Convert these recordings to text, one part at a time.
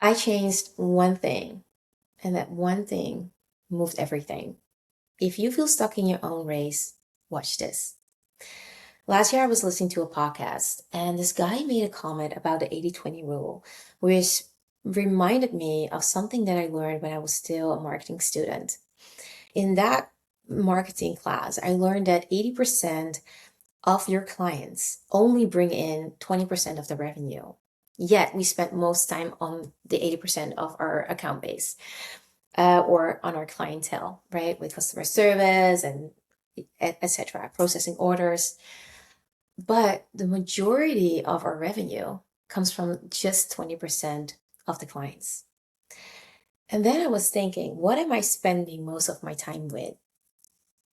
I changed one thing, and that one thing moved everything. If you feel stuck in your own race, watch this. Last year, I was listening to a podcast, and this guy made a comment about the 80-20 rule, which reminded me of something that I learned when I was still a marketing student. In that marketing class, I learned that 80% of your clients only bring in 20% of the revenue. Yet we spent most time on the 80% of our account base, or on our clientele, right? With customer service and etc., processing orders. But the majority of our revenue comes from just 20% of the clients. And then I was thinking, what am I spending most of my time with?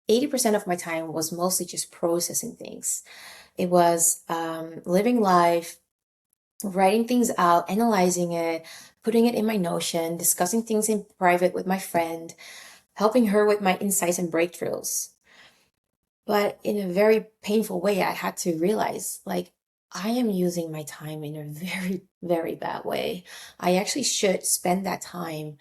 80% of my time was mostly just processing things. It was living life, writing things out, analyzing it, putting it in my Notion, discussing things in private with my friend, helping her with my insights and breakthroughs. But in a very painful way, I had to realize, like, I am using my time in a very, very bad way. I actually should spend that time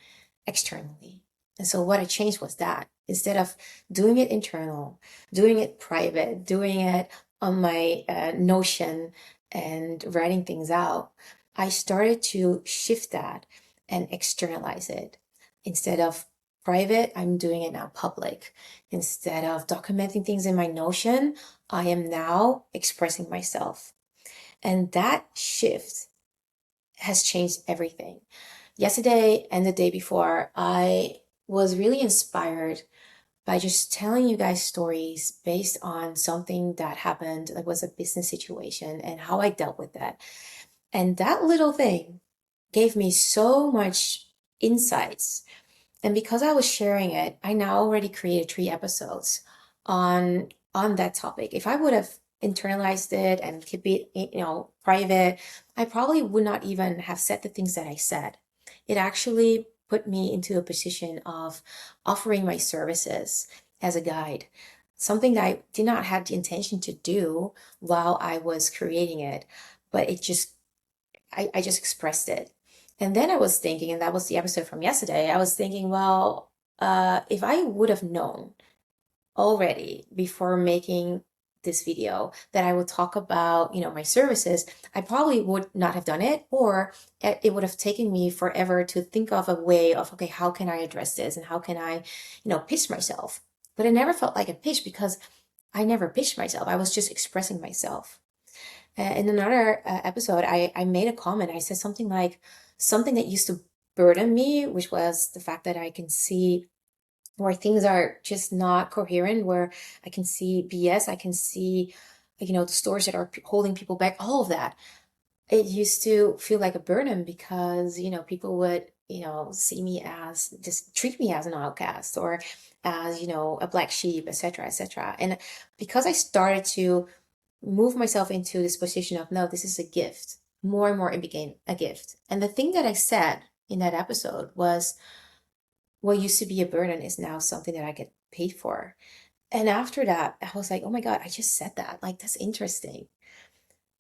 externally. And so what I changed was that instead of doing it internal, doing it private, doing it on my Notion and writing things out, I started to shift that and externalize it. Instead of private, I'm doing it now public. Instead of documenting things in my Notion, I am now expressing myself. And that shift has changed everything. Yesterday and the day before, I was really inspired by just telling you guys stories based on something that happened, that was a business situation, and how I dealt with that. And that little thing gave me so much insights. And because I was sharing it, I now already created 3 episodes on that topic. If I would have internalized it and keep it, private, I probably would not even have said the things that I said. It actually put me into a position of offering my services as a guide, something that I did not have the intention to do while I was creating it, but I just expressed it. And then I was thinking, and that was the episode from yesterday, I was thinking, well, if I would have known already before making this video that I would talk about, my services, I probably would not have done it, or it would have taken me forever to think of a way of, okay, how can I address this and how can I, pitch myself? But it never felt like a pitch because I never pitched myself. I was just expressing myself. In another episode, I made a comment. I said something like, something that used to burden me, which was the fact that I can see where things are just not coherent, where I can see BS, I can see, the stories that are holding people back, all of that. It used to feel like a burden because, people would, see me as, just treat me as an outcast or as, a black sheep, etc., etc. And because I started to move myself into this position of, no, this is a gift. More and more, it became a gift. And the thing that I said in that episode was, what used to be a burden is now something that I get paid for. And after that, I was like, oh my God, I just said that. Like, that's interesting.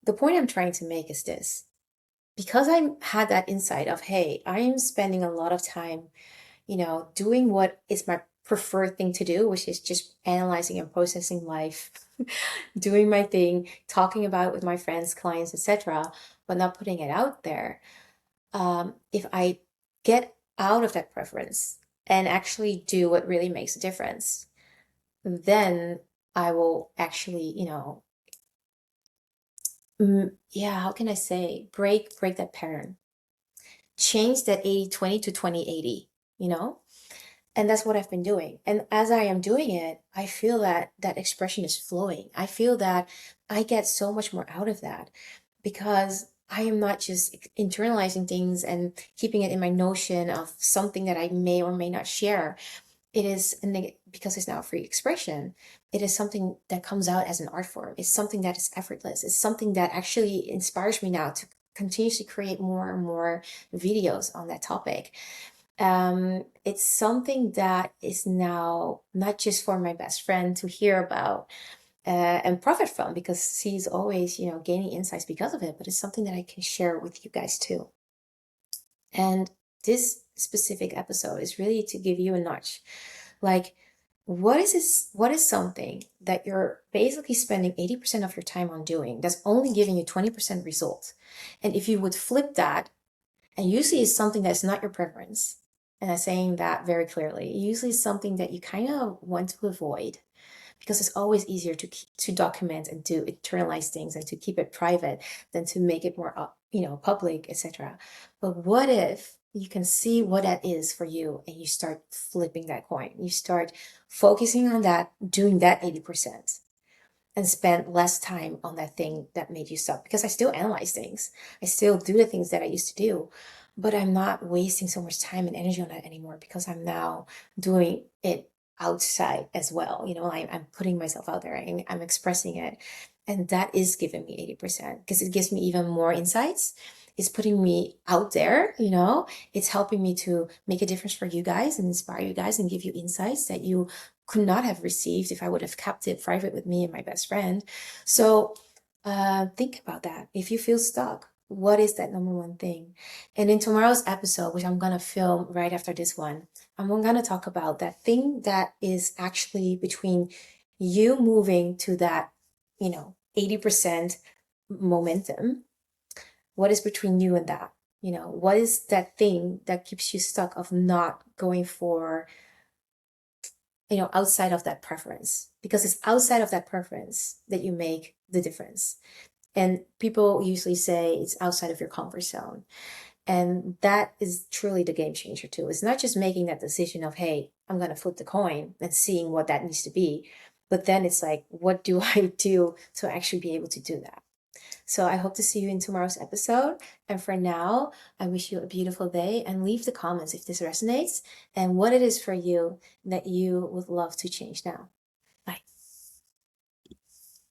The point I'm trying to make is this. Because I had that insight of, hey, I am spending a lot of time, doing what is my preferred thing to do, which is just analyzing and processing life, doing my thing, talking about it with my friends, clients, etc., but not putting it out there. If I get out of that preference and actually do what really makes a difference, then I will actually, yeah, how can I say, break that pattern, change that 80-20 to 20-80, you know? And that's what I've been doing. And as I am doing it, I feel that that expression is flowing. I feel that I get so much more out of that because I am not just internalizing things and keeping it in my Notion of something that I may or may not share. It is, because it's now a free expression, it is something that comes out as an art form. It's something that is effortless. It's something that actually inspires me now to continuously create more and more videos on that topic. It's something that is now not just for my best friend to hear about and profit from because he's always, gaining insights because of it, but it's something that I can share with you guys too. And this specific episode is really to give you a nudge. Like, what is something that you're basically spending 80% of your time on doing that's only giving you 20% results? And if you would flip that, and usually it's something that's not your preference, and I'm saying that very clearly, usually it's something that you kind of want to avoid, because it's always easier to document and to internalize things and to keep it private than to make it more public, etc. But what if you can see what that is for you, and you start flipping that coin, you start focusing on that, doing that 80%, and spend less time on that thing that made you stuck? Because I still analyze things, I still do the things that I used to do, but I'm not wasting so much time and energy on that anymore, because I'm now doing it outside as well. I'm putting myself out there, and I'm expressing it. And that is giving me 80%, because it gives me even more insights. It's putting me out there, it's helping me to make a difference for you guys and inspire you guys and give you insights that you could not have received if I would have kept it private with me and my best friend. So think about that. If you feel stuck, what is that number one thing? And in tomorrow's episode, which I'm going to film right after this one, I'm going to talk about that thing that is actually between you moving to that, 80% momentum. What is between you and that? What is that thing that keeps you stuck of not going for, outside of that preference? Because it's outside of that preference that you make the difference. And people usually say it's outside of your comfort zone. And that is truly the game changer too. It's not just making that decision of, hey, I'm going to flip the coin and seeing what that needs to be. But then it's like, what do I do to actually be able to do that? So I hope to see you in tomorrow's episode. And for now, I wish you a beautiful day, and leave the comments if this resonates and what it is for you that you would love to change now.